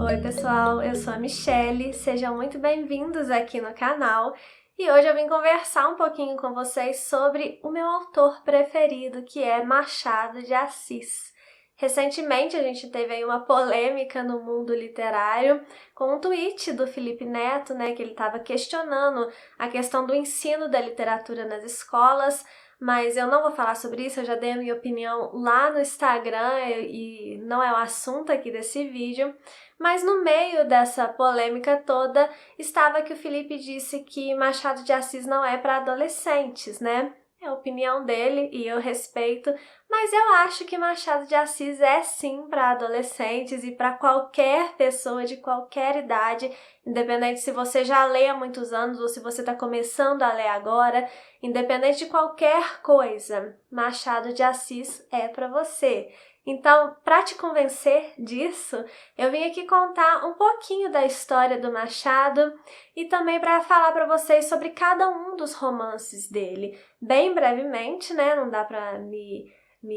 Oi pessoal, eu sou a Michelle, sejam muito bem-vindos aqui no canal e hoje eu vim conversar um pouquinho com vocês sobre o meu autor preferido, que é Machado de Assis. Recentemente a gente teve aí uma polêmica no mundo literário com um tweet do Felipe Neto, que ele estava questionando a questão do ensino da literatura nas escolas, mas eu não vou falar sobre isso, eu já dei a minha opinião lá no Instagram e não é o assunto aqui desse vídeo. Mas no meio dessa polêmica toda estava que o Felipe disse que Machado de Assis não é para adolescentes, né? É a opinião dele e eu respeito, mas eu acho que Machado de Assis é sim para adolescentes e para qualquer pessoa de qualquer idade, independente se você já lê há muitos anos ou se você está começando a ler agora, independente de qualquer coisa, Machado de Assis é para você. Então, para te convencer disso, eu vim aqui contar um pouquinho da história do Machado e também para falar para vocês sobre cada um dos romances dele. Bem brevemente, né? Não dá para me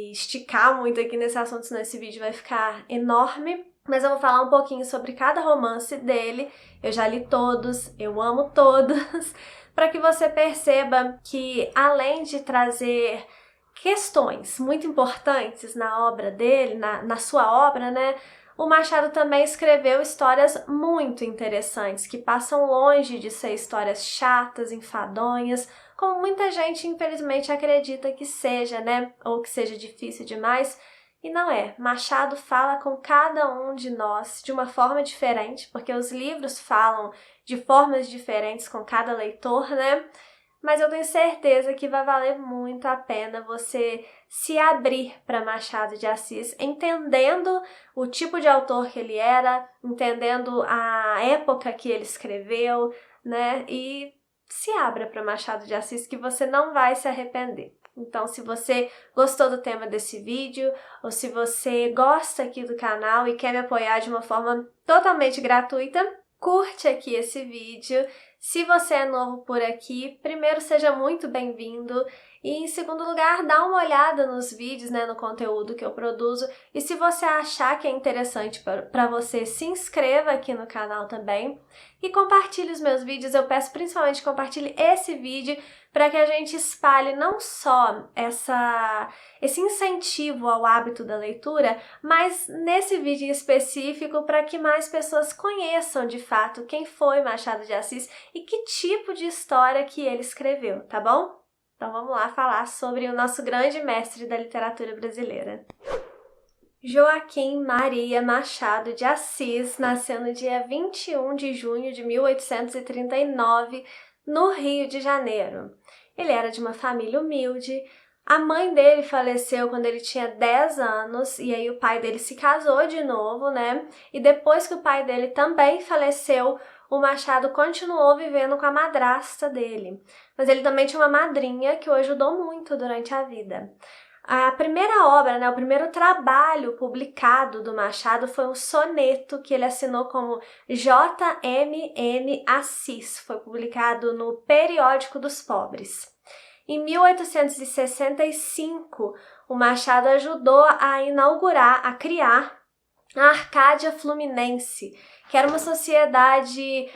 esticar muito aqui nesse assunto, senão esse vídeo vai ficar enorme. Mas eu vou falar um pouquinho sobre cada romance dele. Eu já li todos, eu amo todos, para que você perceba que além de trazer questões muito importantes na obra dele, na sua obra, né? O Machado também escreveu histórias muito interessantes, que passam longe de ser histórias chatas, enfadonhas, como muita gente infelizmente acredita que seja, né? Ou que seja difícil demais. E não é. Machado fala com cada um de nós de uma forma diferente, porque os livros falam de formas diferentes com cada leitor, né? Mas eu tenho certeza que vai valer muito a pena você se abrir para Machado de Assis, entendendo o tipo de autor que ele era, entendendo a época que ele escreveu, né? E se abra para Machado de Assis que você não vai se arrepender. Então, se você gostou do tema desse vídeo, ou se você gosta aqui do canal e quer me apoiar de uma forma totalmente gratuita, curte aqui esse vídeo. Se você é novo por aqui, primeiro seja muito bem-vindo e em segundo lugar, dá uma olhada nos vídeos, no conteúdo que eu produzo e se você achar que é interessante para você, se inscreva aqui no canal também e compartilhe os meus vídeos. Eu peço principalmente que compartilhe esse vídeo para que a gente espalhe não só esse incentivo ao hábito da leitura, mas nesse vídeo em específico para que mais pessoas conheçam de fato quem foi Machado de Assis e que tipo de história que ele escreveu, tá bom? Então vamos lá falar sobre o nosso grande mestre da literatura brasileira. Joaquim Maria Machado de Assis nasceu no dia 21 de junho de 1839, no Rio de Janeiro. Ele era de uma família humilde. A mãe dele faleceu quando ele tinha 10 anos e aí o pai dele se casou de novo, né? E depois que o pai dele também faleceu, o Machado continuou vivendo com a madrasta dele. Mas ele também tinha uma madrinha que o ajudou muito durante a vida. A primeira obra, o primeiro trabalho publicado do Machado foi um soneto que ele assinou como J.M.N. Assis. Foi publicado no Periódico dos Pobres. Em 1865, o Machado ajudou a criar a Arcádia Fluminense, que era uma sociedade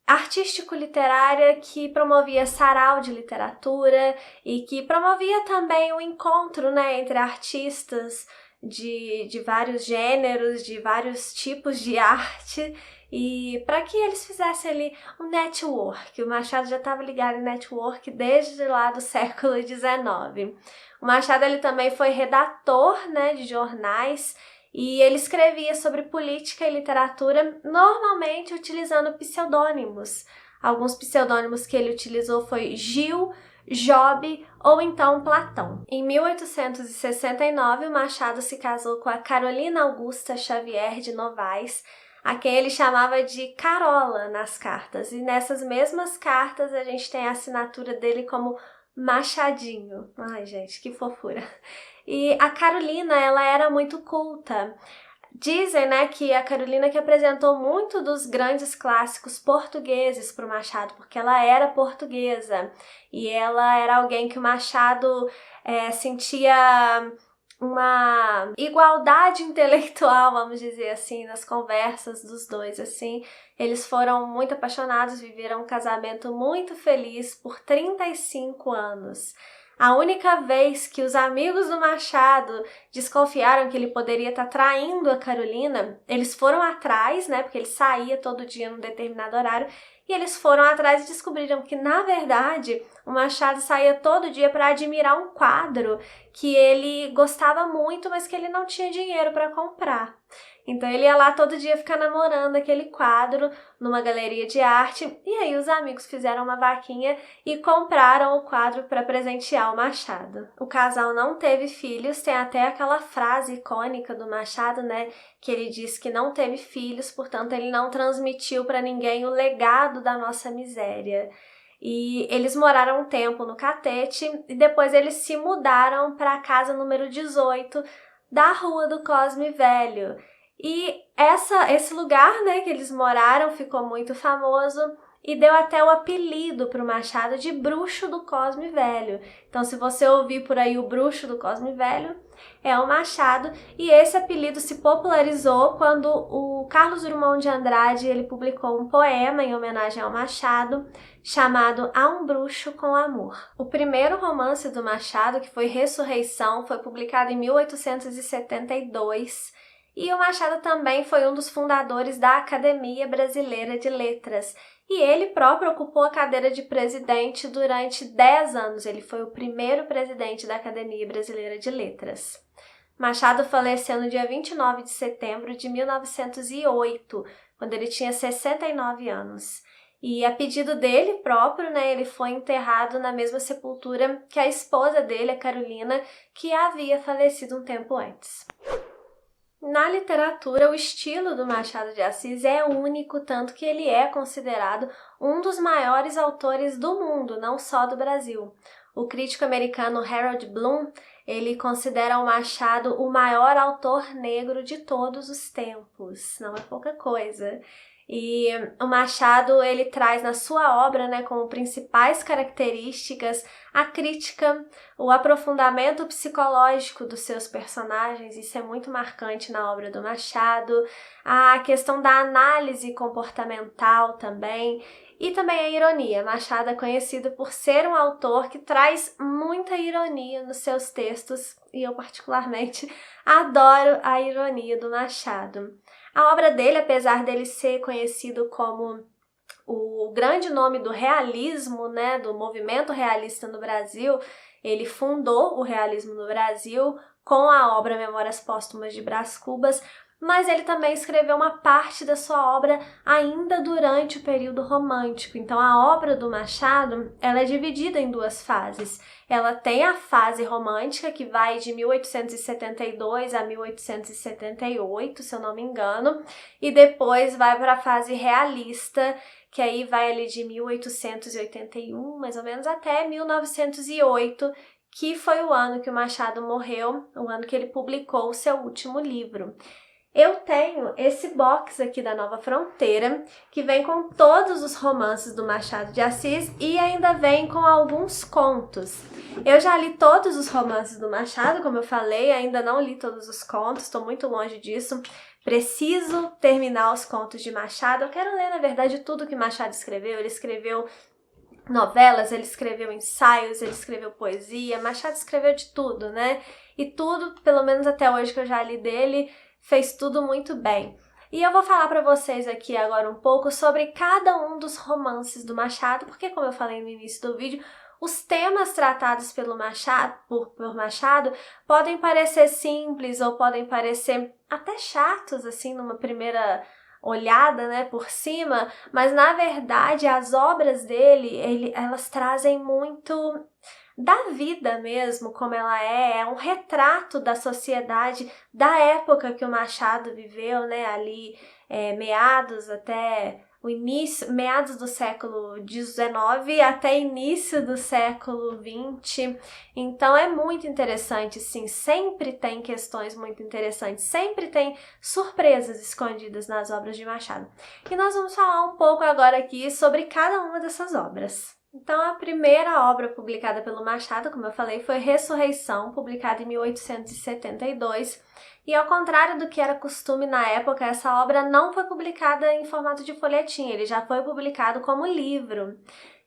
artístico-literária que promovia sarau de literatura e que promovia também o encontro, entre artistas de vários gêneros, de vários tipos de arte, e para que eles fizessem ali um network. O Machado já estava ligado em network desde lá do século XIX. O Machado ele também foi redator, de jornais, e ele escrevia sobre política e literatura, normalmente utilizando pseudônimos. Alguns pseudônimos que ele utilizou foi Gil, Job ou então Platão. Em 1869, o Machado se casou com a Carolina Augusta Xavier de Novaes, a quem ele chamava de Carola nas cartas. E nessas mesmas cartas a gente tem a assinatura dele como Machadinho. Ai, gente, que fofura. E a Carolina, ela era muito culta. Dizem, que a Carolina que apresentou muito dos grandes clássicos portugueses para o Machado, porque ela era portuguesa e ela era alguém que o Machado sentia uma igualdade intelectual, vamos dizer assim, nas conversas dos dois, assim. Eles foram muito apaixonados, viveram um casamento muito feliz por 35 anos. A única vez que os amigos do Machado desconfiaram que ele poderia estar traindo a Carolina, eles foram atrás, né, porque ele saía todo dia num determinado horário, e eles foram atrás e descobriram que, na verdade, o Machado saía todo dia para admirar um quadro que ele gostava muito, mas que ele não tinha dinheiro para comprar. Então ele ia lá todo dia ficar namorando aquele quadro numa galeria de arte, e aí os amigos fizeram uma vaquinha e compraram o quadro para presentear o Machado. O casal não teve filhos, tem até aquela frase icônica do Machado, né, que ele diz que não teve filhos, portanto ele não transmitiu para ninguém o legado da nossa miséria. E eles moraram um tempo no Catete e depois eles se mudaram para a casa número 18 da Rua do Cosme Velho. E esse lugar, né, que eles moraram ficou muito famoso e deu até o apelido para o Machado de Bruxo do Cosme Velho. Então, se você ouvir por aí o Bruxo do Cosme Velho, é o Machado. E esse apelido se popularizou quando o Carlos Drummond de Andrade ele publicou um poema em homenagem ao Machado, chamado A um Bruxo com Amor. O primeiro romance do Machado, que foi Ressurreição, foi publicado em 1872, e o Machado também foi um dos fundadores da Academia Brasileira de Letras, e ele próprio ocupou a cadeira de presidente durante 10 anos. Ele foi o primeiro presidente da Academia Brasileira de Letras. Machado faleceu no dia 29 de setembro de 1908, quando ele tinha 69 anos. E a pedido dele próprio, né, ele foi enterrado na mesma sepultura que a esposa dele, a Carolina, que havia falecido um tempo antes. Na literatura, o estilo do Machado de Assis é único, tanto que ele é considerado um dos maiores autores do mundo, não só do Brasil. O crítico americano Harold Bloom, ele considera o Machado o maior autor negro de todos os tempos. Não é pouca coisa. E o Machado, ele traz na sua obra, né, como principais características a crítica, o aprofundamento psicológico dos seus personagens, isso é muito marcante na obra do Machado, a questão da análise comportamental também, e também a ironia. Machado é conhecido por ser um autor que traz muita ironia nos seus textos, e eu particularmente adoro a ironia do Machado. A obra dele, apesar dele ser conhecido como o grande nome do realismo, né, do movimento realista no Brasil, ele fundou o realismo no Brasil com a obra Memórias Póstumas de Brás Cubas, mas ele também escreveu uma parte da sua obra ainda durante o período romântico. Então a obra do Machado, ela é dividida em duas fases. Ela tem a fase romântica, que vai de 1872 a 1878, se eu não me engano, e depois vai para a fase realista, que aí vai ali de 1881, mais ou menos, até 1908, que foi o ano que o Machado morreu, o ano que ele publicou o seu último livro. Eu tenho esse box aqui da Nova Fronteira, que vem com todos os romances do Machado de Assis e ainda vem com alguns contos. Eu já li todos os romances do Machado, como eu falei, ainda não li todos os contos, estou muito longe disso. Preciso terminar os contos de Machado. Eu quero ler, na verdade, tudo que Machado escreveu. Ele escreveu novelas, ele escreveu ensaios, ele escreveu poesia. Machado escreveu de tudo, né? E tudo, pelo menos até hoje que eu já li dele, fez tudo muito bem. E eu vou falar para vocês aqui agora um pouco sobre cada um dos romances do Machado, porque, como eu falei no início do vídeo, os temas tratados pelo Machado, por Machado podem parecer simples ou podem parecer até chatos, assim, numa primeira olhada, né, por cima, mas, na verdade, as obras dele, elas trazem muito da vida mesmo, como ela é um retrato da sociedade da época que o Machado viveu, né, ali meados do século XIX até início do século XX. Então é muito interessante, sim, sempre tem questões muito interessantes, sempre tem surpresas escondidas nas obras de Machado. E nós vamos falar um pouco agora aqui sobre cada uma dessas obras. Então, a primeira obra publicada pelo Machado, como eu falei, foi Ressurreição, publicada em 1872. E ao contrário do que era costume na época, essa obra não foi publicada em formato de folhetim, ele já foi publicado como livro.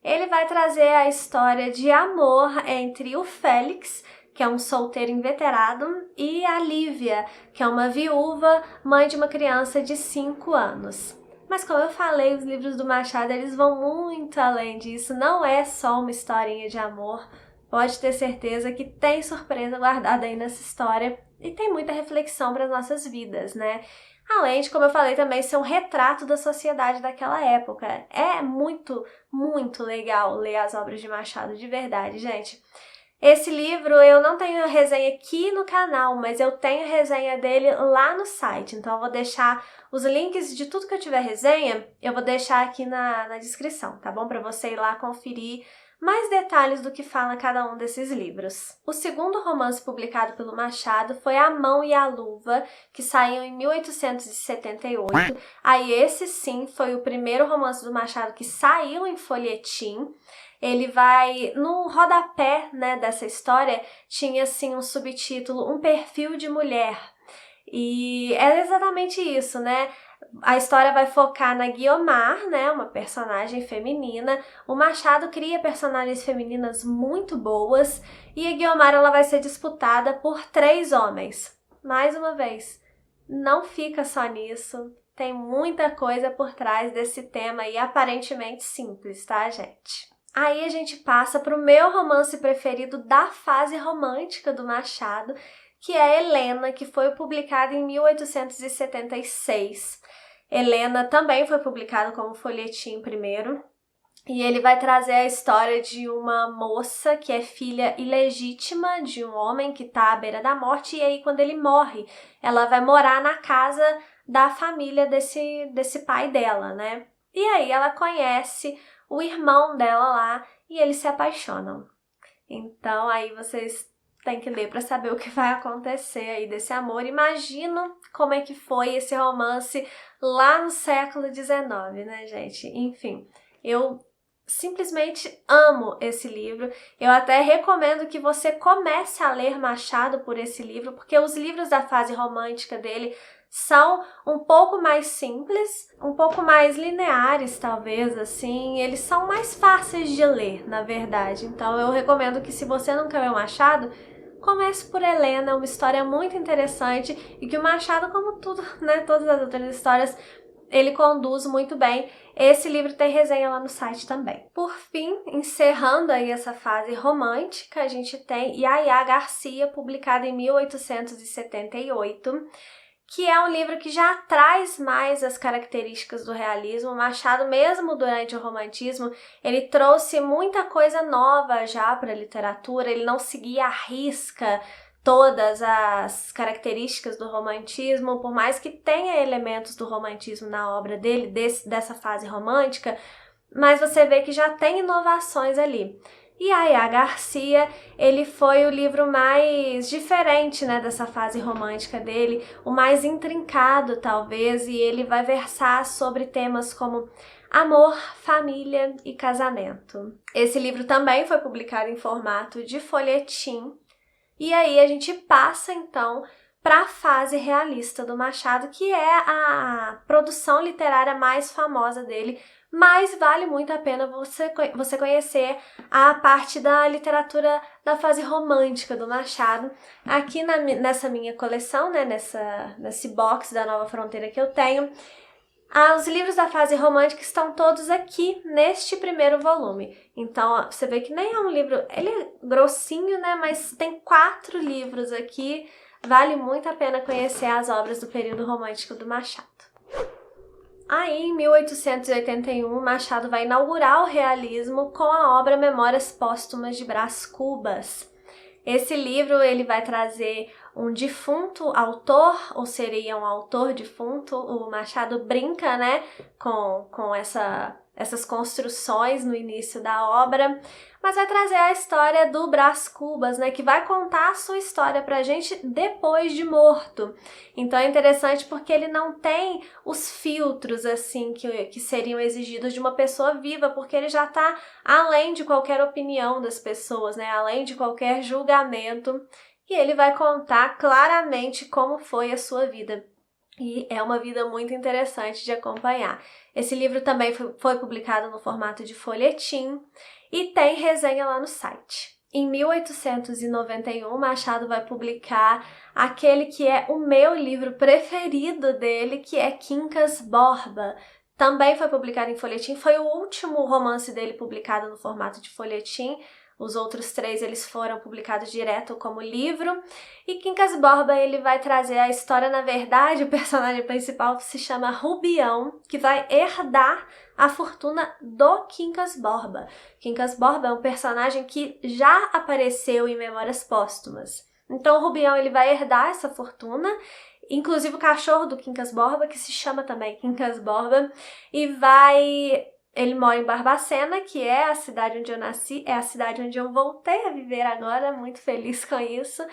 Ele vai trazer a história de amor entre o Félix, que é um solteiro inveterado, e a Lívia, que é uma viúva, mãe de uma criança de 5 anos. Mas como eu falei, os livros do Machado, eles vão muito além disso, não é só uma historinha de amor. Pode ter certeza que tem surpresa guardada aí nessa história e tem muita reflexão para as nossas vidas, né? Além de, como eu falei, também ser um retrato da sociedade daquela época. É muito, muito legal ler as obras de Machado, de verdade, gente. Esse livro eu não tenho resenha aqui no canal, mas eu tenho resenha dele lá no site. Então eu vou deixar os links de tudo que eu tiver resenha, eu vou deixar aqui na descrição, tá bom? Para você ir lá conferir mais detalhes do que fala cada um desses livros. O segundo romance publicado pelo Machado foi A Mão e a Luva, que saiu em 1878. Aí esse sim foi o primeiro romance do Machado que saiu em folhetim. Ele vai, no rodapé, né, dessa história, tinha assim um subtítulo, Um Perfil de Mulher. E é exatamente isso, né? A história vai focar na Guiomar, né, uma personagem feminina. O Machado cria personagens femininas muito boas e a Guiomar ela vai ser disputada por 3 homens. Mais uma vez, não fica só nisso. Tem muita coisa por trás desse tema e aparentemente simples, tá, gente? Aí a gente passa para o meu romance preferido da fase romântica do Machado, que é Helena, que foi publicada em 1876. Helena também foi publicado como folhetim primeiro, e ele vai trazer a história de uma moça que é filha ilegítima de um homem que está à beira da morte, e aí quando ele morre, ela vai morar na casa da família desse pai dela, né? E aí ela conhece o irmão dela lá e eles se apaixonam. Então aí vocês têm que ler para saber o que vai acontecer aí desse amor. Imagino como é que foi esse romance lá no século XIX, né, gente? Enfim, eu simplesmente amo esse livro. Eu até recomendo que você comece a ler Machado por esse livro, porque os livros da fase romântica dele são um pouco mais simples, um pouco mais lineares, talvez, assim. Eles são mais fáceis de ler, na verdade. Então eu recomendo que, se você nunca leu Machado, comece por Helena, uma história muito interessante e que o Machado, como tudo, né, todas as outras histórias, ele conduz muito bem. Esse livro tem resenha lá no site também. Por fim, encerrando aí essa fase romântica, a gente tem Yaya Garcia, publicado em 1878, que é um livro que já traz mais as características do realismo. O Machado, mesmo durante o romantismo, ele trouxe muita coisa nova já para a literatura, ele não seguia à risca todas as características do romantismo, por mais que tenha elementos do romantismo na obra dele, dessa fase romântica, mas você vê que já tem inovações ali. E Yaya Garcia, ele foi o livro mais diferente, né, dessa fase romântica dele, o mais intrincado, talvez, e ele vai versar sobre temas como amor, família e casamento. Esse livro também foi publicado em formato de folhetim, e aí a gente passa, então, para a fase realista do Machado, que é a produção literária mais famosa dele, mas vale muito a pena você conhecer a parte da literatura da fase romântica do Machado. Aqui nessa minha coleção, né, nesse box da Nova Fronteira que eu tenho, os livros da fase romântica estão todos aqui neste primeiro volume. Então, você vê que nem é um livro, ele é grossinho, né, mas tem 4 livros aqui. Vale muito a pena conhecer as obras do período romântico do Machado. Aí, em 1881, Machado vai inaugurar o realismo com a obra Memórias Póstumas de Brás Cubas. Esse livro ele vai trazer um defunto autor, ou seria um autor defunto. O Machado brinca, né, com essas construções no início da obra, mas vai trazer a história do Brás Cubas, né, que vai contar a sua história pra gente depois de morto. Então é interessante porque ele não tem os filtros, assim, que seriam exigidos de uma pessoa viva, porque ele já tá além de qualquer opinião das pessoas, né, além de qualquer julgamento, e ele vai contar claramente como foi a sua vida. E é uma vida muito interessante de acompanhar. Esse livro também foi publicado no formato de folhetim e tem resenha lá no site. Em 1891, Machado vai publicar aquele que é o meu livro preferido dele, que é Quincas Borba. Também foi publicado em folhetim, foi o último romance dele publicado no formato de folhetim. Os outros 3 eles foram publicados direto como livro. E Quincas Borba ele vai trazer a história, na verdade, o personagem principal se chama Rubião, que vai herdar a fortuna do Quincas Borba. Quincas Borba é um personagem que já apareceu em Memórias Póstumas. Então o Rubião ele vai herdar essa fortuna, inclusive o cachorro do Quincas Borba, que se chama também Quincas Borba, e ele mora em Barbacena, que é a cidade onde eu nasci, é a cidade onde eu voltei a viver agora, muito feliz com isso.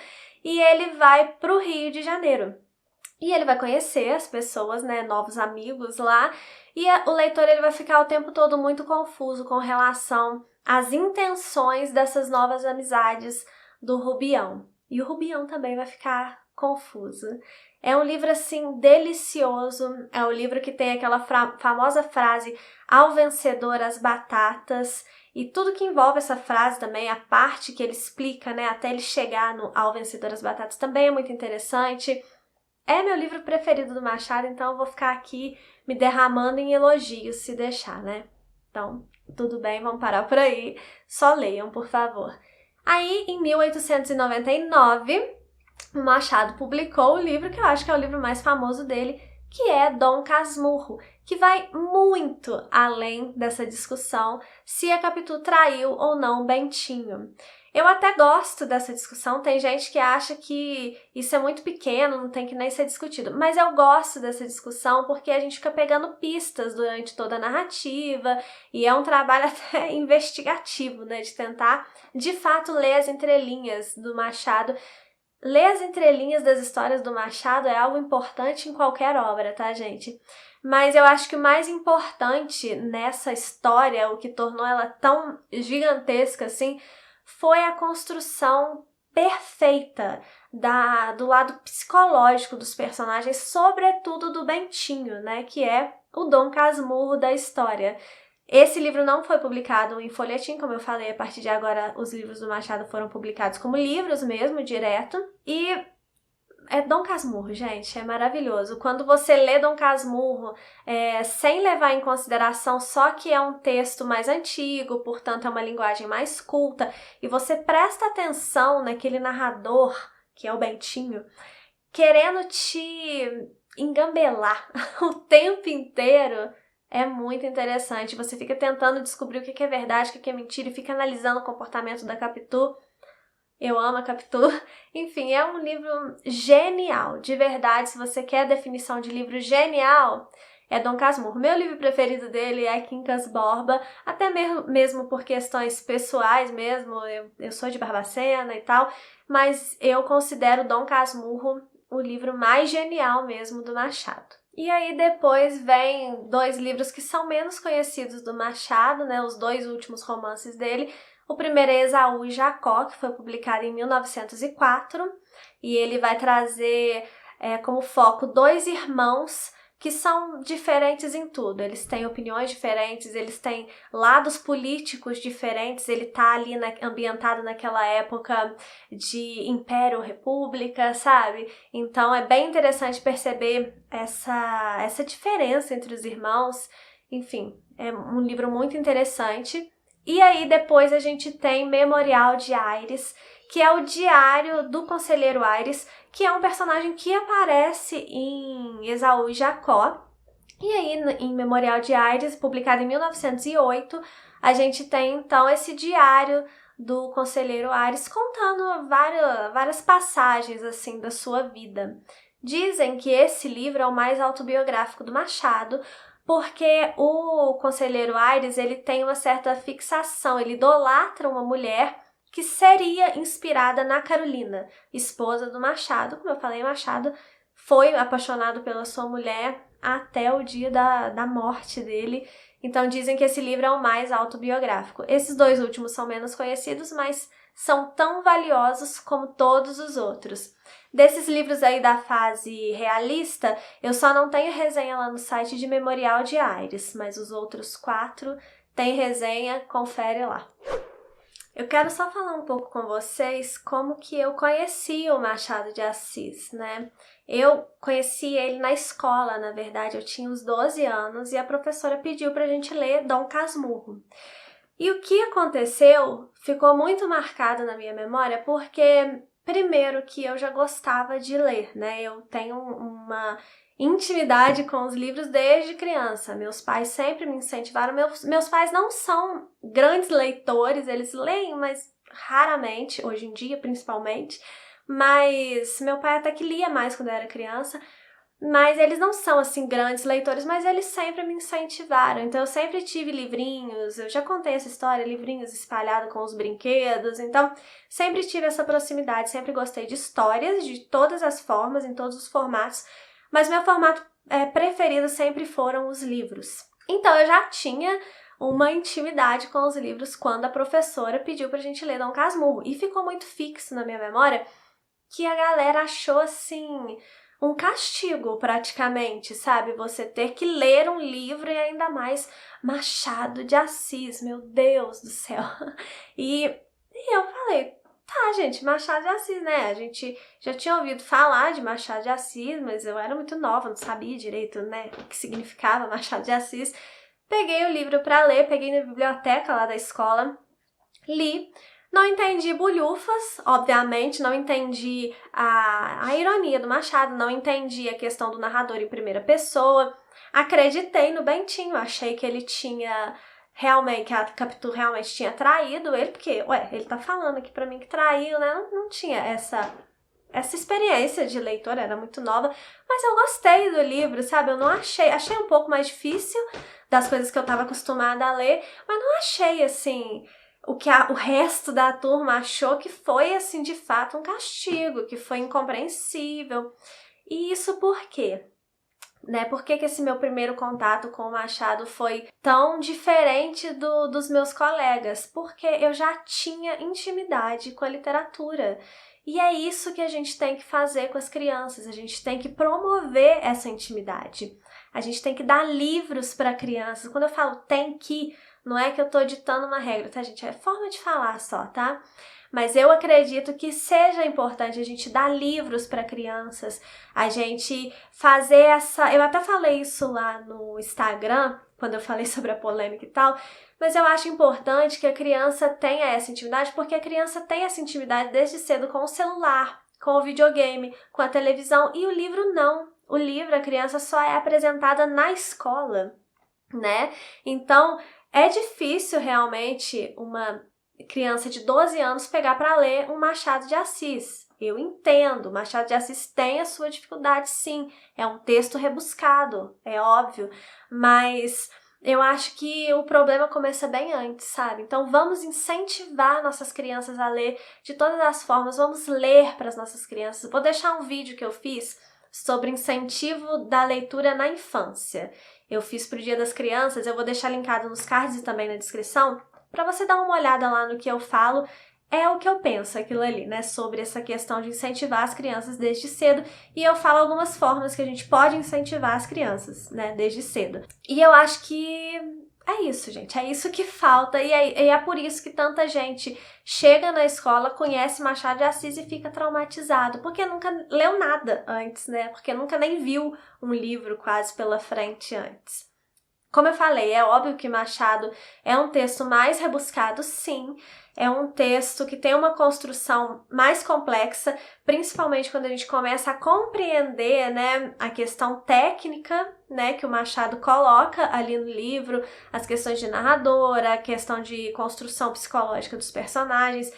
E ele vai para o Rio de Janeiro. E ele vai conhecer as pessoas, né, novos amigos lá. E o leitor ele vai ficar o tempo todo muito confuso com relação às intenções dessas novas amizades do Rubião. E o Rubião também vai ficar confuso. É um livro, assim, delicioso. É um livro que tem aquela famosa frase, ao vencedor as batatas. E tudo que envolve essa frase também, a parte que ele explica, né, até ele chegar no ao vencedor as batatas, também é muito interessante. É meu livro preferido do Machado, então eu vou ficar aqui me derramando em elogios, se deixar, né? Então, tudo bem, vamos parar por aí. Só leiam, por favor. Aí, em 1899... o Machado publicou o livro que eu acho que é o livro mais famoso dele, que é Dom Casmurro, que vai muito além dessa discussão se a Capitu traiu ou não Bentinho. Eu até gosto dessa discussão, tem gente que acha que isso é muito pequeno, não tem que nem ser discutido, mas eu gosto dessa discussão porque a gente fica pegando pistas durante toda a narrativa e é um trabalho até investigativo, né, de tentar, de fato, ler as entrelinhas do Machado. Ler as entrelinhas das histórias do Machado é algo importante em qualquer obra, tá, gente? Mas eu acho que o mais importante nessa história, o que tornou ela tão gigantesca assim, foi a construção perfeita do lado psicológico dos personagens, sobretudo do Bentinho, né, que é o Dom Casmurro da história. Esse livro não foi publicado em folhetim, como eu falei, a partir de agora os livros do Machado foram publicados como livros mesmo, direto. E é Dom Casmurro, gente, é maravilhoso. Quando você lê Dom Casmurro sem levar em consideração só que é um texto mais antigo, portanto é uma linguagem mais culta, e você presta atenção naquele narrador, que é o Bentinho, querendo te engambelar o tempo inteiro, é muito interessante. Você fica tentando descobrir o que é verdade, o que é mentira, e fica analisando o comportamento da Capitu. Eu amo a Capitu. Enfim, é um livro genial, de verdade. Se você quer a definição de livro genial, é Dom Casmurro. Meu livro preferido dele é Quincas Borba, até mesmo por questões pessoais mesmo. Eu sou de Barbacena e tal, mas eu considero Dom Casmurro o livro mais genial mesmo do Machado. E aí depois vem 2 livros que são menos conhecidos do Machado, né, os 2 últimos romances dele. O primeiro é Esaú e Jacó, que foi publicado em 1904, e ele vai trazer como foco 2 irmãos que são diferentes em tudo. Eles têm opiniões diferentes, eles têm lados políticos diferentes, ele tá ali ambientado naquela época de Império República, sabe? Então é bem interessante perceber essa diferença entre os irmãos. Enfim, é um livro muito interessante. E aí depois a gente tem Memorial de Aires, que é o diário do Conselheiro Aires, que é um personagem que aparece em Esaú e Jacó. E aí, em Memorial de Aires, publicado em 1908, a gente tem, então, esse diário do Conselheiro Ares, contando várias passagens assim da sua vida. Dizem que esse livro é o mais autobiográfico do Machado, porque o Conselheiro Ares, ele tem uma certa fixação, ele idolatra uma mulher que seria inspirada na Carolina, esposa do Machado. Como eu falei, Machado foi apaixonado pela sua mulher até o dia da morte dele. Então dizem que esse livro é o mais autobiográfico. Esses dois últimos são menos conhecidos, mas são tão valiosos como todos os outros. Desses livros aí da fase realista, eu só não tenho resenha lá no site de Memorial de Aires, mas os outros 4 tem resenha, confere lá. Eu quero só falar um pouco com vocês como que eu conheci o Machado de Assis, né? Eu conheci ele na escola, na verdade, eu tinha uns 12 anos e a professora pediu pra gente ler Dom Casmurro. E o que aconteceu ficou muito marcado na minha memória porque, primeiro, que eu já gostava de ler, né? Eu tenho uma intimidade com os livros desde criança. Meus pais sempre me incentivaram. Meus pais não são grandes leitores, eles leem, mas raramente, hoje em dia principalmente. Mas meu pai até que lia mais quando eu era criança. Mas eles não são, assim, grandes leitores, mas eles sempre me incentivaram. Então, eu sempre tive livrinhos, eu já contei essa história, livrinhos espalhados com os brinquedos. Então, sempre tive essa proximidade, sempre gostei de histórias, de todas as formas, em todos os formatos. Mas meu formato preferido sempre foram os livros. Então, eu já tinha uma intimidade com os livros quando a professora pediu pra gente ler Dom Casmurro. E ficou muito fixo na minha memória que a galera achou, assim, um castigo praticamente, sabe? Você ter que ler um livro e ainda mais Machado de Assis, meu Deus do céu. E eu falei, tá, gente, Machado de Assis, né? A gente já tinha ouvido falar de Machado de Assis, mas eu era muito nova, não sabia direito, né, o que significava Machado de Assis. Peguei o livro pra ler, peguei na biblioteca lá da escola, li. Não entendi bulhufas, obviamente, não entendi a ironia do Machado, não entendi a questão do narrador em primeira pessoa. Acreditei no Bentinho, achei que ele tinha realmente, que a Capitu realmente tinha traído ele, porque, ele tá falando aqui pra mim que traiu, né? Não tinha essa experiência de leitora, era muito nova, mas eu gostei do livro, sabe? Eu não achei um pouco mais difícil das coisas que eu tava acostumada a ler, mas não achei, assim, o que o resto da turma achou que foi, assim, de fato um castigo, que foi incompreensível. E isso por quê? Né? Por que esse meu primeiro contato com o Machado foi tão diferente dos meus colegas? Porque eu já tinha intimidade com a literatura. E é isso que a gente tem que fazer com as crianças, a gente tem que promover essa intimidade. A gente tem que dar livros para crianças. Quando eu falo tem que, não é que eu tô ditando uma regra, tá, gente? É forma de falar só, tá? Mas eu acredito que seja importante a gente dar livros para crianças, a gente fazer essa... Eu até falei isso lá no Instagram, quando eu falei sobre a polêmica e tal, mas eu acho importante que a criança tenha essa intimidade, porque a criança tem essa intimidade desde cedo com o celular, com o videogame, com a televisão, e o livro não. O livro, a criança só é apresentada na escola, né? Então, é difícil realmente uma criança de 12 anos pegar para ler um Machado de Assis. Eu entendo, Machado de Assis tem a sua dificuldade, sim. É um texto rebuscado, é óbvio, mas eu acho que o problema começa bem antes, sabe? Então vamos incentivar nossas crianças a ler de todas as formas, vamos ler para as nossas crianças. Vou deixar um vídeo que eu fiz sobre incentivo da leitura na infância. Eu fiz pro Dia das Crianças, eu vou deixar linkado nos cards e também na descrição, para você dar uma olhada lá no que eu falo. É o que eu penso, aquilo ali, né, sobre essa questão de incentivar as crianças desde cedo, e eu falo algumas formas que a gente pode incentivar as crianças, né, desde cedo. E eu acho que é isso, gente, é isso que falta, e é por isso que tanta gente chega na escola, conhece Machado de Assis e fica traumatizado, porque nunca leu nada antes, né, porque nunca nem viu um livro quase pela frente antes. Como eu falei, é óbvio que Machado é um texto mais rebuscado, sim. É um texto que tem uma construção mais complexa, principalmente quando a gente começa a compreender, né, a questão técnica, né, que o Machado coloca ali no livro, as questões de narradora, a questão de construção psicológica dos personagens.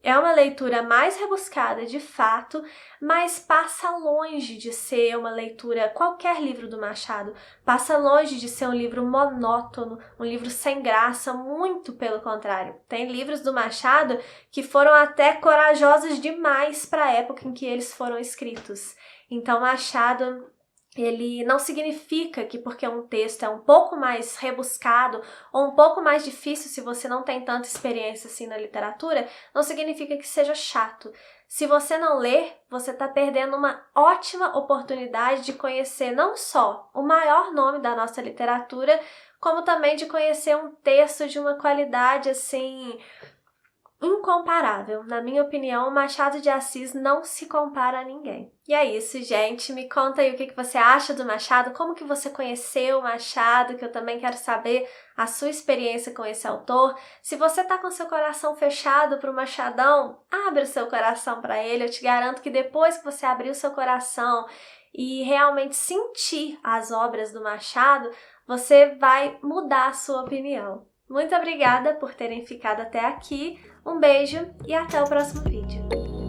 É uma leitura mais rebuscada, de fato, mas passa longe de ser uma leitura, qualquer livro do Machado, passa longe de ser um livro monótono, um livro sem graça, muito pelo contrário. Tem livros do Machado que foram até corajosos demais para a época em que eles foram escritos. Então, Machado, ele não significa que porque um texto é um pouco mais rebuscado ou um pouco mais difícil, se você não tem tanta experiência assim na literatura, não significa que seja chato. Se você não ler, você está perdendo uma ótima oportunidade de conhecer não só o maior nome da nossa literatura, como também de conhecer um texto de uma qualidade assim incomparável. Na minha opinião, o Machado de Assis não se compara a ninguém. E é isso, gente. Me conta aí o que você acha do Machado, como que você conheceu o Machado, que eu também quero saber a sua experiência com esse autor. Se você tá com seu coração fechado pro Machadão, abre o seu coração para ele. Eu te garanto que depois que você abrir o seu coração e realmente sentir as obras do Machado, você vai mudar a sua opinião. Muito obrigada por terem ficado até aqui. Um beijo e até o próximo vídeo.